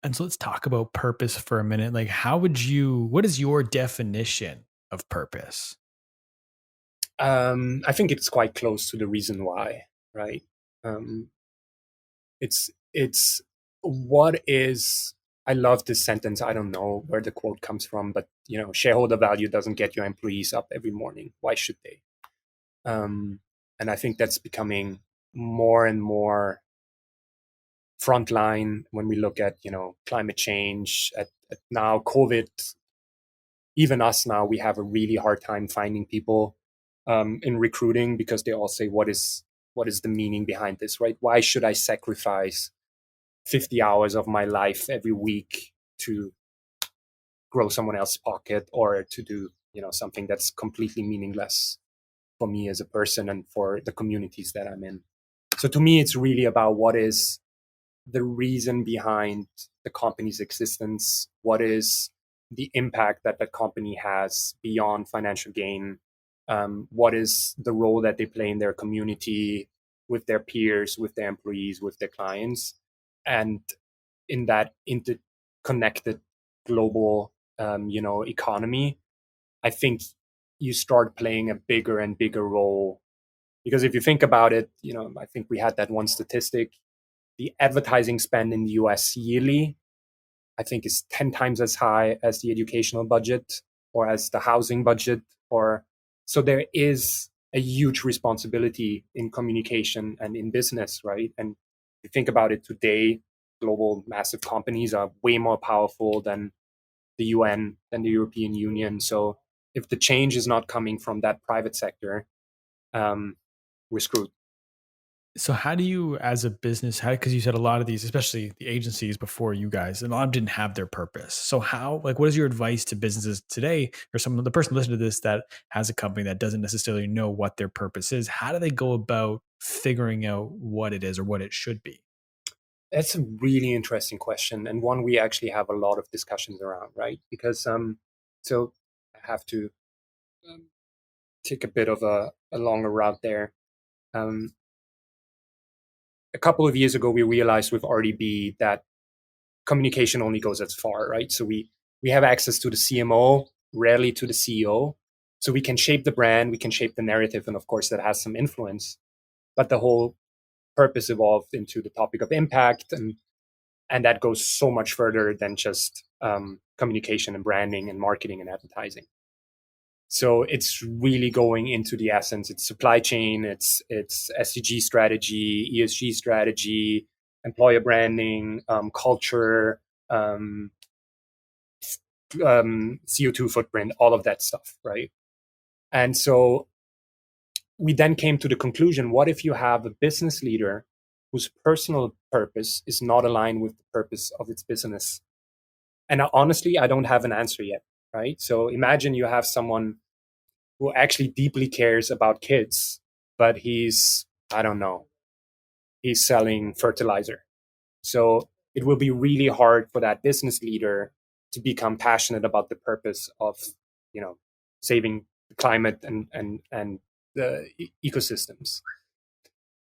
And so let's talk about purpose for a minute. Like, what is your definition of purpose? I think it's quite close to the reason why, right? Um, it's what is. I love this sentence. I don't know where the quote comes from, but shareholder value doesn't get your employees up every morning. Why should they? Um, and I think that's becoming more and more frontline when we look at climate change, at now COVID. Even us now, we have a really hard time finding people in recruiting because they all say, what is the meaning behind this, right? Why should I sacrifice 50 hours of my life every week to grow someone else's pocket, or to do something that's completely meaningless for me as a person and for the communities that I'm in? So to me, it's really about what is the reason behind the company's existence, what is the impact that the company has beyond financial gain, what is the role that they play in their community, with their peers, with their employees, with their clients, and in that interconnected global economy. I think you start playing a bigger and bigger role, because if you think about it, I think we had that one statistic: the advertising spend in the US yearly, I think, is 10 times as high as the educational budget or as the housing budget. Or so there is a huge responsibility in communication and in business, right? And if you think about it today, global massive companies are way more powerful than the UN, than the European Union. So if the change is not coming from that private sector, um, we're screwed. So how do you, as a business, how, because you said a lot of these, especially the agencies before you guys, and a lot of them didn't have their purpose. So how, like, what is your advice to businesses today, or the person listening to this that has a company that doesn't necessarily know what their purpose is? How do they go about figuring out what it is or what it should be? That's a really interesting question, and one we actually have a lot of discussions around, right? Because so I have to um, take a bit of a longer route there. Um, a couple of years ago, we realized with RDB that communication only goes as far, right? So we have access to the CMO, rarely to the CEO. So we can shape the brand, we can shape the narrative, and of course that has some influence. But the whole purpose evolved into the topic of impact, and that goes so much further than just communication and branding and marketing and advertising. So it's really going into the essence. It's supply chain, it's SDG strategy, ESG strategy, employer branding, culture, um, CO2 footprint, all of that stuff, right? And so we then came to the conclusion: what if you have a business leader whose personal purpose is not aligned with the purpose of its business? And honestly, I don't have an answer yet, right? So imagine you have someone who actually deeply cares about kids, but he's, I don't know, he's selling fertilizer. So it will be really hard for that business leader to become passionate about the purpose of, you know, saving the climate and the ecosystems.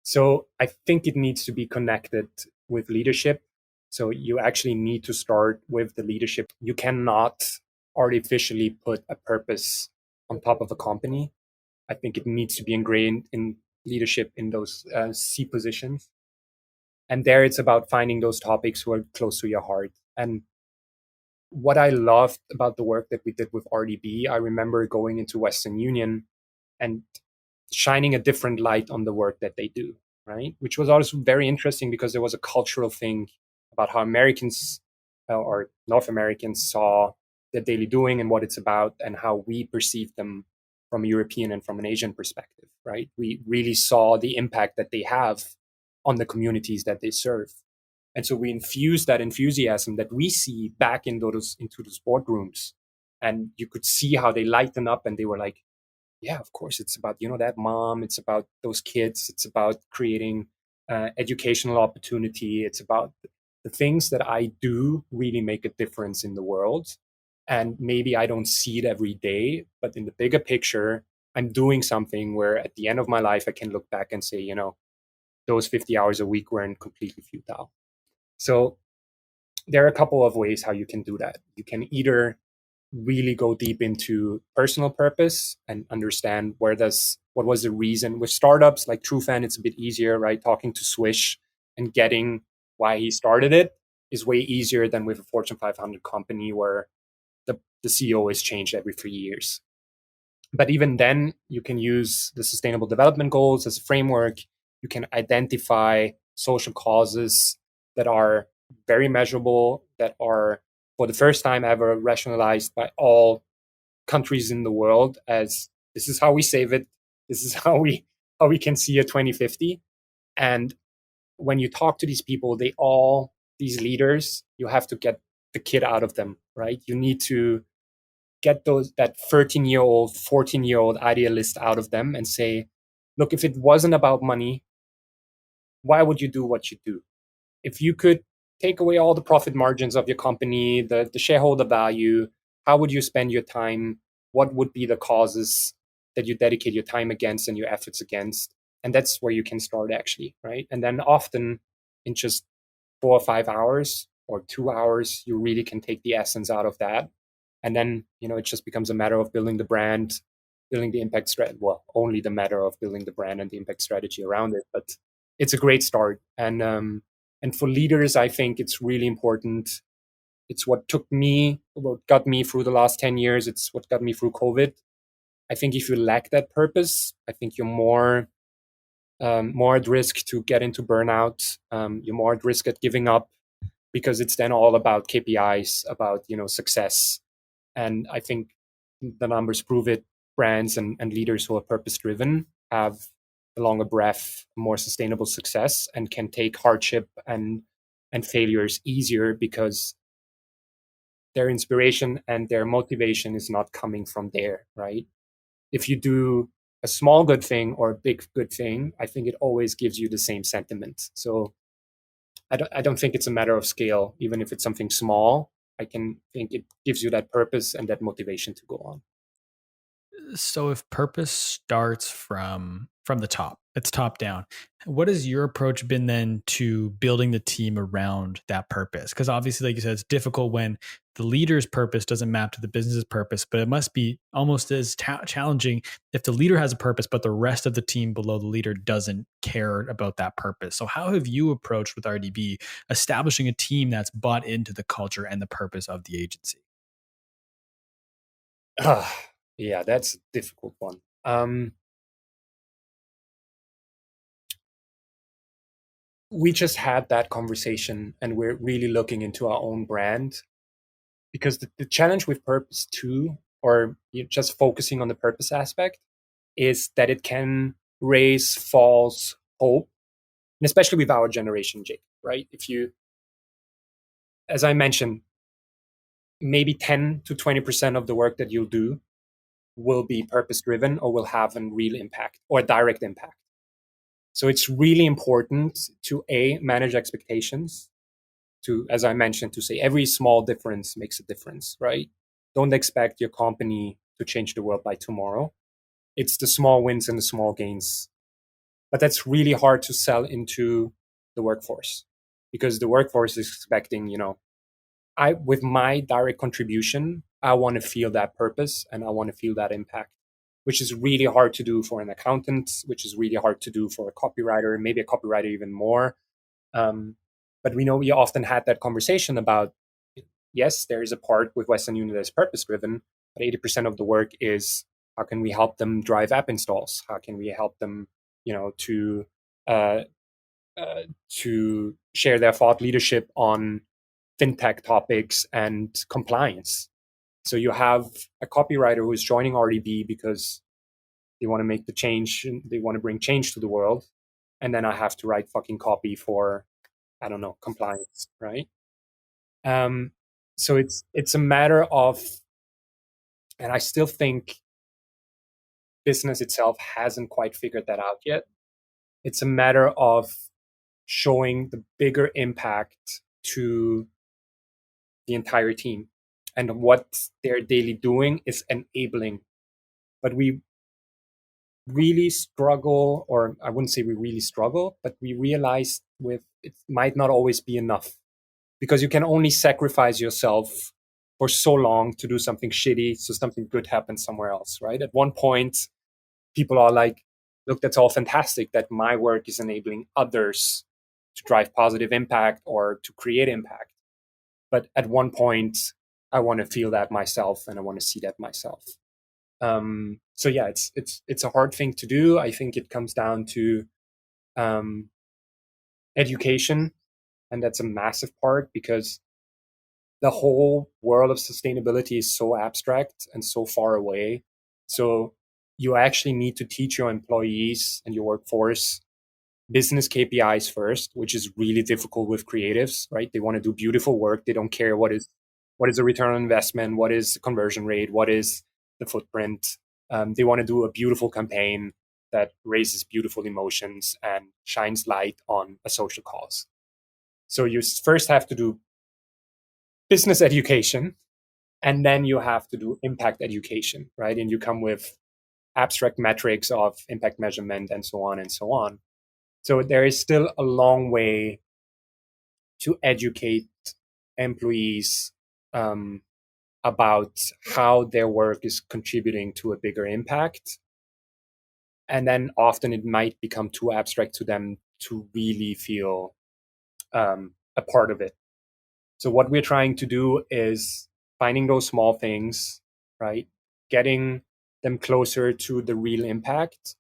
So I think it needs to be connected with leadership. So you actually need to start with the leadership. You cannot artificially put a purpose on top of a company. I think it needs to be ingrained in leadership in those C positions. And there it's about finding those topics who are close to your heart. And what I loved about the work that we did with RDB, I remember going into Western Union and shining a different light on the work that they do, right? Which was also very interesting because there was a cultural thing about how Americans or North Americans saw their daily doing and what it's about, and how we perceive them from a European and from an Asian perspective, right? We really saw the impact that they have on the communities that they serve. And so we infused that enthusiasm that we see back into those boardrooms. And you could see how they lighten up, and they were like, yeah, of course, it's about that mom, it's about those kids, it's about creating educational opportunity, it's about the things that I do really make a difference in the world. And maybe I don't see it every day, but in the bigger picture, I'm doing something where at the end of my life I can look back and say, those 50 hours a week weren't completely futile. So there are a couple of ways how you can do that. You can either really go deep into personal purpose and understand what was the reason. With startups like TrueFan, it's a bit easier, right? Talking to Swish and getting why he started it is way easier than with a Fortune 500 company where the CEO is changed every 3 years. But even then, you can use the Sustainable Development Goals as a framework. You can identify social causes that are very measurable, that are for the first time ever rationalized by all countries in the world as this is how we save it. This is how we can see a 2050. And when you talk to these people, these leaders, you have to get the kid out of them, right? You need to get that 13-year-old, 14-year-old idealist out of them and say, look, if it wasn't about money, why would you do what you do? If you could take away all the profit margins of your company, the shareholder value, how would you spend your time? What would be the causes that you dedicate your time against and your efforts against? And that's where you can start actually, right? And then often in just 4 or 5 hours or 2 hours, you really can take the essence out of that. And then, it just becomes a matter of building the brand, building the impact strategy. Well, only the matter of building the brand and the impact strategy around it. But it's a great start. And for leaders, I think it's really important. It's what got me through the last 10 years. It's what got me through COVID. I think if you lack that purpose, I think you're more at risk to get into burnout. You're more at risk at giving up because it's then all about KPIs, about success. And I think the numbers prove it. Brands and leaders who are purpose driven have a longer breath, more sustainable success, and can take hardship and failures easier because their inspiration and their motivation is not coming from there, right? If you do a small good thing or a big good thing, I think it always gives you the same sentiment. So I don't think it's a matter of scale, even if it's something small. I can think it gives you that purpose and that motivation to go on. So if purpose starts from the top, it's top down. What has your approach been then to building the team around that purpose? Because obviously, like you said, it's difficult when the leader's purpose doesn't map to the business's purpose, but it must be almost as challenging if the leader has a purpose, but the rest of the team below the leader doesn't care about that purpose. So how have you approached with RDB establishing a team that's bought into the culture and the purpose of the agency? Yeah, that's a difficult one. We just had that conversation and we're really looking into our own brand because the challenge with purpose too, or just focusing on the purpose aspect, is that it can raise false hope, and especially with our generation, Jake, right? If you, as I mentioned, maybe 10 to 20% of the work that you'll do will be purpose driven or will have a real impact or a direct impact. So it's really important to manage expectations, to, as I mentioned, to say every small difference makes a difference, right? Don't expect your company to change the world by tomorrow. It's the small wins and the small gains. But that's really hard to sell into the workforce because the workforce is expecting, with my direct contribution, I want to feel that purpose and I want to feel that impact, which is really hard to do for an accountant, which is really hard to do for a copywriter, maybe a copywriter even more. Um, but we often had that conversation about, yes, there is a part with Western Union that is purpose driven, but 80% of the work is how can we help them drive app installs? How can we help them, to uh, to share their thought leadership on fintech topics and compliance. So you have a copywriter who is joining RDB because they want to make the change, they want to bring change to the world, and then I have to write fucking copy for, I don't know, compliance, right? Um, so it's a matter of, and I still think business itself hasn't quite figured that out yet. It's a matter of showing the bigger impact to the entire team, and what they're daily doing is enabling. But we really struggle, or I wouldn't say we really struggle, but we realize with it might not always be enough. because you can only sacrifice yourself for so long to do something shitty so something good happens somewhere else, right? At one point, people are like, look, that's all fantastic that my work is enabling others to drive positive impact or to create impact. But at one point, I want to feel that myself and I want to see that myself. So yeah, it's a hard thing to do. I think it comes down to um, education, and that's a massive part because the whole world of sustainability is so abstract and so far away. So you actually need to teach your employees and your workforce business KPIs first, which is really difficult with creatives, right? They want to do beautiful work. They don't care what is the return on investment, what is the conversion rate, what is the footprint. They want to do a beautiful campaign that raises beautiful emotions and shines light on a social cause. So you first have to do business education, and then you have to do impact education, right? And you come with abstract metrics of impact measurement and so on and so on. So there is still a long way to educate employees about how their work is contributing to a bigger impact. And then often it might become too abstract to them to really feel a part of it. So what we're trying to do is finding those small things, right? Getting them closer to the real impact,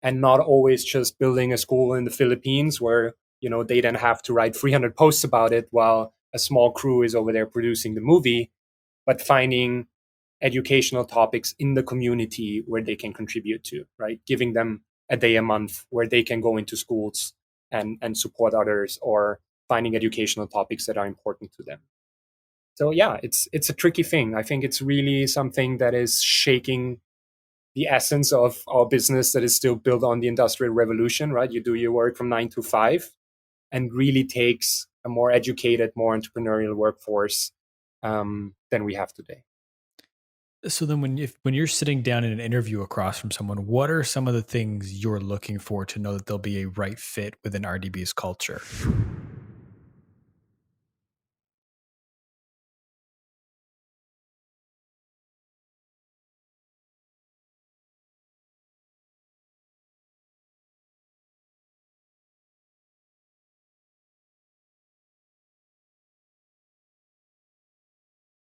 and not always just building a school in the Philippines where, they then have to write 300 posts about it while a small crew is over there producing the movie, but finding educational topics in the community where they can contribute to, right? Giving them a day a month where they can go into schools and support others, or finding educational topics that are important to them. So yeah, it's a tricky thing. I think it's really something that is shaking the essence of our business that is still built on the industrial revolution, right? You do your work from 9 to 5, and really takes a more educated, more entrepreneurial workforce than we have today. So then when you're sitting down in an interview across from someone, what are some of the things you're looking for to know that they'll be a right fit within RDB's culture?